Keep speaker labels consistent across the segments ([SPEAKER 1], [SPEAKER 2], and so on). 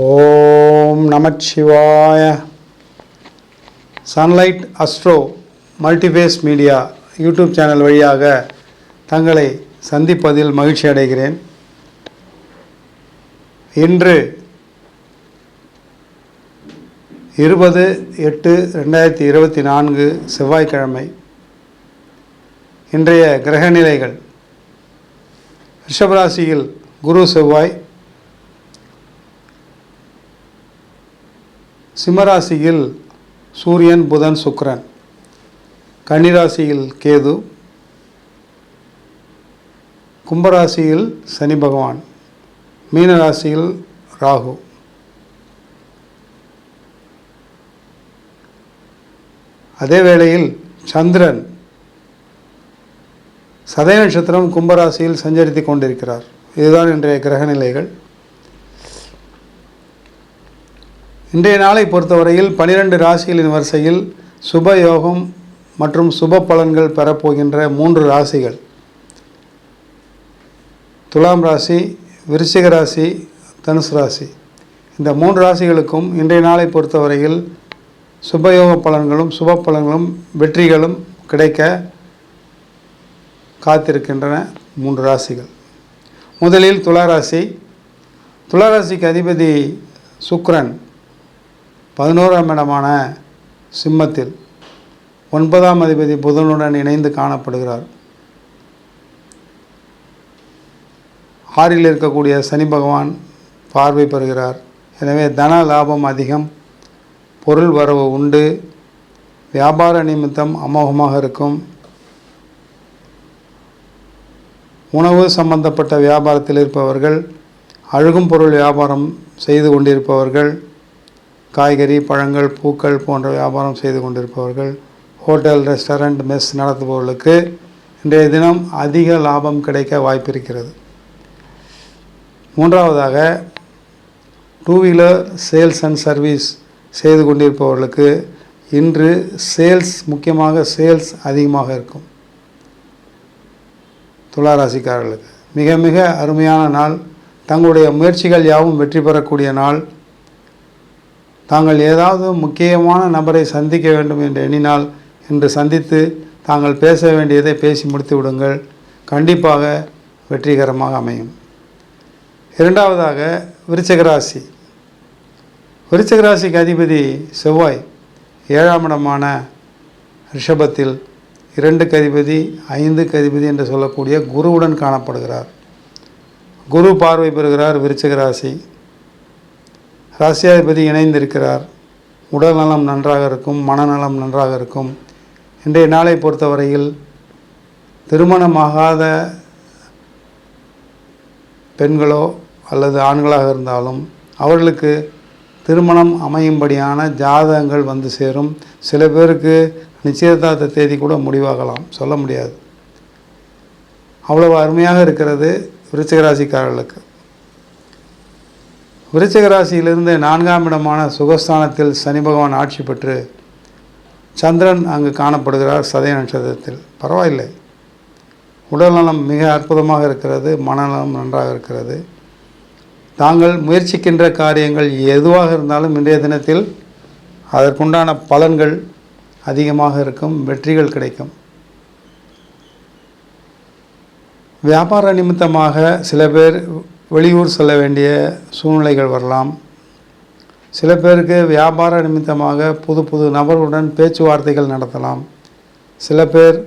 [SPEAKER 1] ஓம் நமச்சிவாய. Sunlight Astro Multiphase Media YouTube channel வழியாக தங்களை சந்திப்பதில் மகிழ்ச்சி அடைகிறேன். இன்று 20/8/2024 செவ்வாய்க்கிழமை. இன்றைய கிரகநிலைகள்: ரிஷபராசியில் குரு செவ்வாய், சிம்மராசியில் சூரியன் புதன் சுக்கிரன், கன்னிராசியில் கேது, கும்பராசியில் சனி பகவான், மீனராசியில் ராகு. அதே வேளையில் சந்திரன் சதய நட்சத்திரம் கும்பராசியில் சஞ்சரித்து கொண்டிருக்கிறார். இதுதான் இன்றைய கிரகநிலைகள். இன்றைய நாளை பொறுத்தவரையில் 12 ராசிகளின் வரிசையில் சுப யோகம் மற்றும் சுப பலன்கள் பெறப்போகின்ற 3 ராசிகள்: துலாம் ராசி, விருச்சிக ராசி, தனுசு ராசி. இந்த 3 ராசிகளுக்கும் இன்றைய நாளை பொறுத்தவரையில் சுபயோக பலன்களும் சுப பலன்களும் வெற்றிகளும் கிடைக்க காத்திருக்கின்றன 3 ராசிகள். முதலில் துளாராசி. துளாராசிக்கு அதிபதி சுக்கிரன் 11ஆம் இடமான சிம்மத்தில் 9ஆம் அதிபதி புதனுடன் இணைந்து காணப்படுகிறார். 6ல் இருக்கக்கூடிய சனி பகவான் பார்வை பெறுகிறார். எனவே தன லாபம் அதிகம், பொருள் வரவு உண்டு, வியாபார நிமித்தம் அமோகமாக இருக்கும். உணவு சம்பந்தப்பட்ட வியாபாரத்தில் இருப்பவர்கள், அழுகும் பொருள் வியாபாரம் செய்து கொண்டிருப்பவர்கள், காய்கறி, பழங்கள், பூக்கள் போன்ற வியாபாரம் செய்து கொண்டிருப்பவர்கள், ஹோட்டல், ரெஸ்டாரண்ட், மெஸ் நடத்துபவர்களுக்கு இன்றைய தினம் அதிக லாபம் கிடைக்க வாய்ப்பிருக்கிறது. மூன்றாவதாக, 2 வீலர் சேல்ஸ் அண்ட் சர்வீஸ் செய்து கொண்டிருப்பவர்களுக்கு இன்று சேல்ஸ், முக்கியமாக சேல்ஸ் அதிகமாக இருக்கும். துளாராசிக்காரர்களுக்கு மிக மிக அருமையான நாள். தங்களுடைய முயற்சிகள் யாவும் வெற்றி பெறக்கூடிய நாள். தாங்கள் ஏதாவது முக்கியமான நபரை சந்திக்க வேண்டும் என்று எண்ணினால் இன்று சந்தித்து தாங்கள் பேச வேண்டியதை பேசி முடித்து விடுங்கள். கண்டிப்பாக வெற்றிகரமாக அமையும். இரண்டாவதாக, விருச்சிக ராசி. விருச்சிக ராசிக்கு அதிபதி செவ்வாய் 7ஆம் இடமான ரிஷபத்தில் 2க்கு அதிபதி 5க்கு அதிபதி என்று சொல்லக்கூடிய குருவுடன் காணப்படுகிறார். குரு பார்வை பெறுகிறார் விருச்சிக ராசி. ராசியாதிபதி இணைந்திருக்கிறார். உடல் நலம் நன்றாக இருக்கும், மனநலம் நன்றாக இருக்கும். இன்றைய நாளை பொறுத்தவரையில் திருமணமாகாத பெண்களோ அல்லது ஆண்களாக இருந்தாலும் அவர்களுக்கு திருமணம் அமையும்படியான ஜாதகங்கள் வந்து சேரும். சில பேருக்கு நிச்சயதார்த்த தேதி கூட முடிவாகலாம், சொல்ல முடியாது. அவ்வளவு அருமையாக இருக்கிறது விருச்சிக ராசிக்காரர்களுக்கு. விருச்சிக ராசியிலிருந்து 4ஆம் இடமான சுகஸ்தானத்தில் சனி பகவான் ஆட்சி பெற்று சந்திரன் அங்கு காணப்படுகிறார் சதய நட்சத்திரத்தில். பரவாயில்லை, உடல்நலம் மிக அற்புதமாக இருக்கிறது, மனநலம் நன்றாக இருக்கிறது. தாங்கள் முயற்சிக்கின்ற காரியங்கள் எதுவாக இருந்தாலும் இன்றைய தினத்தில் அதற்குண்டான பலன்கள் அதிகமாக இருக்கும், வெற்றிகள் கிடைக்கும். வியாபார நிமித்தமாக சில பேர் வெளியூர் செல்ல வேண்டிய சூழ்நிலைகள் வரலாம். சில பேருக்கு வியாபார நிமித்தமாக புது புது நபர்களுடன் பேச்சுவார்த்தைகள் நடத்தலாம். சில பேர்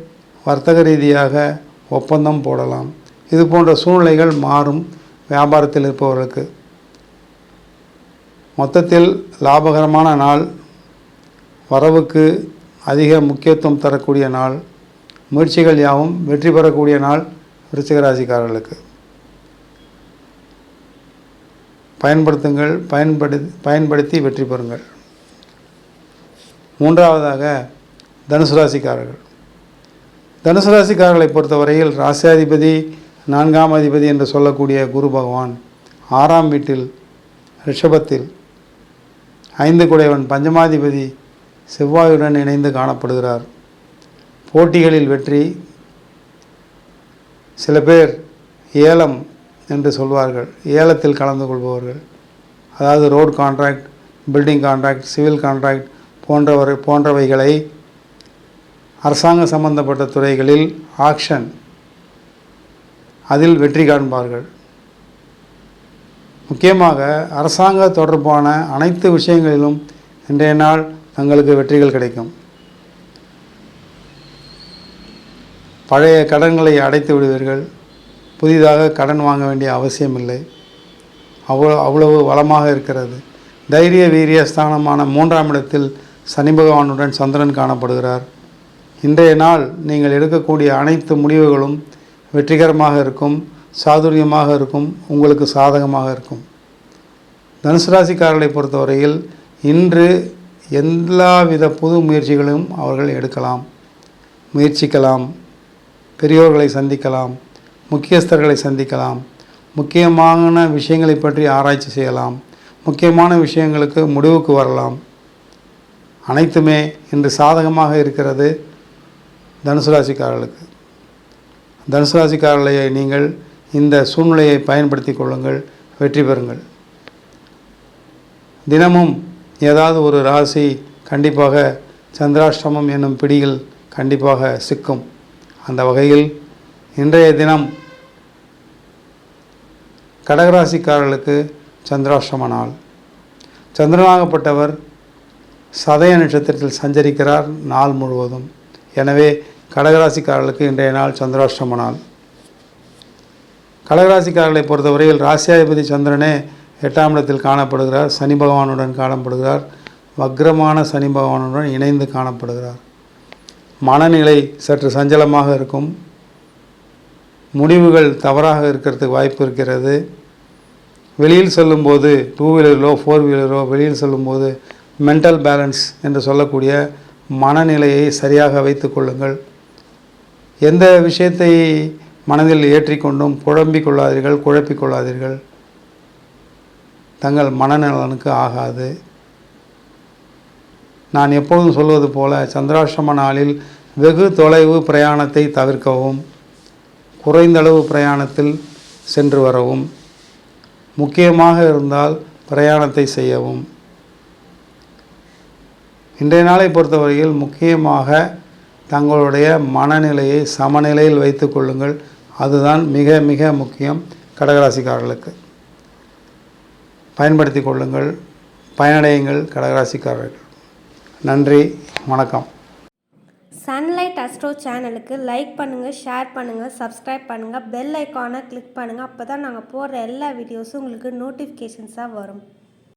[SPEAKER 1] வர்த்தக ரீதியாக ஒப்பந்தம் போடலாம். இது போன்ற சூழ்நிலைகள் மாறும் வியாபாரத்தில் இருப்பவர்களுக்கு. மொத்தத்தில் லாபகரமான நாள், வரவுக்கு அதிக முக்கியத்துவம் தரக்கூடிய நாள், முயற்சிகள் யாவும் வெற்றி பெறக்கூடிய நாள் விருச்சிக ராசிக்காரர்களுக்கு. பயன்படுத்துங்கள், பயன்படுத்தி வெற்றி பெறுங்கள். மூன்றாவதாக, தனுசு ராசிக்காரர்கள். தனுசு ராசிக்காரர்களை பொறுத்தவரையில் ராசியாதிபதி 4ஆம் அதிபதி என்று சொல்லக்கூடிய குரு பகவான் 6ஆம் வீட்டில் ரிஷபத்தில் 5 குடையவன் பஞ்சமாதிபதி செவ்வாயுடன் இணைந்து காணப்படுகிறார். போட்டிகளில் வெற்றி. சில பேர் ஏலம் என்று சொல்வார்கள், ஏலத்தில் கலந்து கொள்பவர்கள். அதாவது road contract, building contract, civil contract போன்றவைகளை அரசாங்க சம்பந்தப்பட்ட துறைகளில் ஆக்ஷன் அதில் வெற்றி காண்பார்கள். முக்கியமாக அரசாங்க தொடர்பான அனைத்து விஷயங்களிலும் இன்றைய நாள் தங்களுக்கு வெற்றிகள் கிடைக்கும். பழைய கடன்களை அடைத்து விடுவீர்கள். புதிதாக கடன் வாங்க வேண்டிய அவசியமில்லை. அவ்வளவு வளமாக இருக்கிறது. தைரிய வீரிய ஸ்தானமான 3ஆம் இடத்தில் சனி பகவானுடன் சந்திரன் காணப்படுகிறார். இன்றைய நாள் நீங்கள் எடுக்கக்கூடிய அனைத்து முடிவுகளும் வெற்றிகரமாக இருக்கும், சாதுரியமாக இருக்கும், உங்களுக்கு சாதகமாக இருக்கும். தனுசு ராசிக்காரர்களை பொறுத்தவரையில் இன்று எல்லாவித புது முயற்சிகளையும் அவர்கள் எடுக்கலாம், முயற்சிக்கலாம். பெரியோர்களை சந்திக்கலாம், முக்கியஸ்தர்களை சந்திக்கலாம், முக்கியமான விஷயங்களை பற்றி ஆராய்ச்சி செய்யலாம், முக்கியமான விஷயங்களுக்கு முடிவுக்கு வரலாம். அனைத்துமே இன்று சாதகமாக இருக்கிறது தனுசு ராசிக்காரர்களுக்கு. தனுசு ராசிக்காரர்களை நீங்கள் இந்த சூழ்நிலையை பயன்படுத்தி கொள்ளுங்கள், வெற்றி பெறுங்கள். தினமும் ஏதாவது ஒரு ராசி கண்டிப்பாக சந்திராஷ்டமம் என்னும் பிடியில் கண்டிப்பாக சிக்கும். அந்த வகையில் இன்றைய தினம் கடகராசிக்காரர்களுக்கு சந்திராஷ்டம நாள். சந்திரனாகப்பட்டவர் சதய நட்சத்திரத்தில் சஞ்சரிக்கிறார் நாள் முழுவதும். எனவே கடகராசிக்காரர்களுக்கு இன்றைய நாள் சந்திராஷ்டம நாள். கடகராசிக்காரர்களை பொறுத்தவரையில் ராசியாதிபதி சந்திரனே 8ஆம் இடத்தில் காணப்படுகிறார். சனி பகவானுடன் காணப்படுகிறார். வக்ரமான சனி பகவானுடன் இணைந்து காணப்படுகிறார். மனநிலை சற்று சஞ்சலமாக இருக்கும். முடிவுகள் தவறாக இருக்கிறதுக்கு வாய்ப்பு இருக்கிறது. வெளியில் செல்லும்போது 2 வீலரோ 4 வீலரோ வெளியில் செல்லும்போது மென்டல் பேலன்ஸ் என்று சொல்லக்கூடிய மனநிலையை சரியாக வைத்து கொள்ளுங்கள். எந்த விஷயத்தை மனதில் ஏற்றிக்கொண்டும் குழம்பிக் கொள்ளாதீர்கள். தங்கள் மனநலனுக்கு ஆகாது. நான் எப்பொழுதும் சொல்வது போல சந்திராஷ்டம நாளில் வெகு தொலைவு பிரயாணத்தை தவிர்க்கவும், குறைந்தளவு பிரயாணத்தில் சென்று வரவும், முக்கியமாக இருந்தால் பிரயாணத்தை செய்யவும். இன்றைய நாளை பொறுத்தவரையில் முக்கியமாக தங்களுடைய மனநிலையை சமநிலையில் வைத்து கொள்ளுங்கள். அதுதான் மிக மிக முக்கியம். கடகராசிக்காரர்களுக்கு பயன்படுத்தி கொள்ளுங்கள், பயனடையுங்கள் கடகராசிக்காரர்கள். நன்றி, வணக்கம்.
[SPEAKER 2] சன்லைட் அஸ்ட்ரோ சேனலுக்கு லைக் பண்ணுங்கள், ஷேர் பண்ணுங்கள், சப்ஸ்கிரைப் பண்ணுங்கள், பெல் ஐக்கானை கிளிக் பண்ணுங்கள். அப்போ தான் நாங்கள் போடுற எல்லா வீடியோஸும் உங்களுக்கு நோட்டிஃபிகேஷன்ஸாக வரும்.